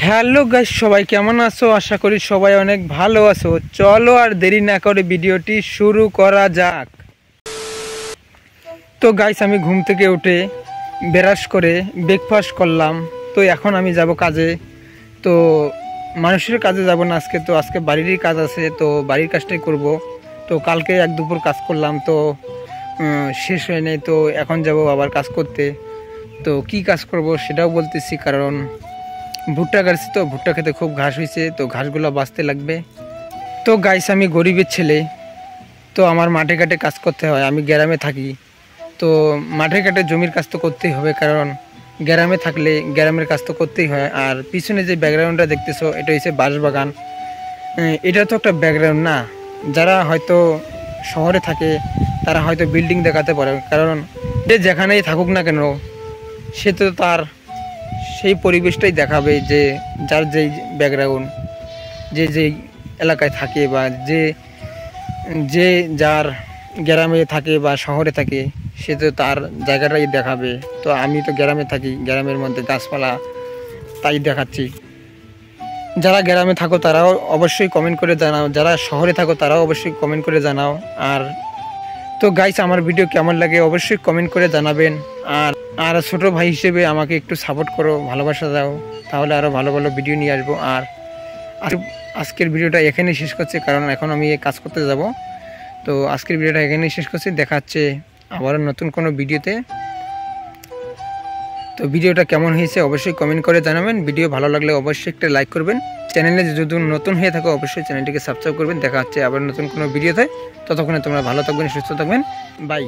Hello guys, সবাই কেমন আছো? আশা করি সবাই অনেক ভালো আছো। চলো আর দেরি না করে ভিডিওটি শুরু করা যাক। তো গাইস, আমি ঘুম থেকে উঠে ব্রাশ করে ব্রেকফাস্ট করলাম। তো এখন আমি যাব কাজে। তো মানুষের কাজে যাব না আজকে, তো আজকে বাড়িরই কাজ আছে, তো বাড়ির কাজটাই করব। তো কালকে এক দুপুর কাজ করলাম, তো শেষ হয় নাই, তো এখন যাব আবার কাজ করতে। তো কি কাজ করব সেটাও বলতেছি, কারণ ভুট্টা কাটছি, তো ভুট্টা খেতে খুব ঘাস হয়েছে, তো ঘাসগুলো বাঁচতে লাগবে। তো গাইস, আমি গরিবের ছেলে, তো আমার মাঠে ঘাটে কাজ করতে হয়। আমি গ্রামে থাকি, তো মাঠে ঘাটে জমির কাজ তো করতেই হবে, কারণ গ্রামে থাকলে গ্রামের কাজ তো করতেই হয়। আর পিছনে যে ব্যাকগ্রাউন্ডটা দেখতেছো, এটা হচ্ছে বাঁশবাগান। এটা তো একটা ব্যাকগ্রাউন্ড না। যারা হয়তো শহরে থাকে তারা হয়তো বিল্ডিং দেখাতে পারে, কারণ যে যেখানেই থাকুক না কেন সে তো তার সেই পরিবেশটাই দেখাবে, যে যার যেই ব্যাকগ্রাউন্ড, যে যেই এলাকায় থাকে, বা যে যে যার গ্রামে থাকে বা শহরে থাকে, সে তো তার জায়গাটাই দেখাবে। তো আমি তো গ্রামে থাকি, গ্রামের মধ্যে গাছপালা তাই দেখাচ্ছি। যারা গ্রামে থাকো তারাও অবশ্যই কমেন্ট করে জানাও, যারা শহরে থাকো তারাও অবশ্যই কমেন্ট করে জানাও। আর তো গাইস, আমার ভিডিও কেমন লাগে অবশ্যই কমেন্ট করে জানাবেন। আর আর ছোটো ভাই হিসেবে আমাকে একটু সাপোর্ট করো, ভালোবাসা দাও, তাহলে আরও ভালো ভালো ভিডিও নিয়ে আসবো। আর আজকের ভিডিওটা এখানেই শেষ করছি, কারণ এখন আমি কাজ করতে যাব। তো আজকের ভিডিওটা এখানেই শেষ করছি, দেখা হচ্ছে আবারও নতুন কোনো ভিডিওতে। তো ভিডিওটা কেমন হয়েছে অবশ্যই কমেন্ট করে জানাবেন। ভিডিও ভালো লাগলে অবশ্যই একটা লাইক করবেন। চ্যানেলে যদি নতুন হয়ে থাকো অবশ্যই চ্যানেলটিকে সাবস্ক্রাইব করবেন। দেখা হচ্ছে আবার নতুন কোনো ভিডিওতে। ততক্ষণে তোমরা ভালো থাকবেন, সুস্থ থাকবেন। বাই।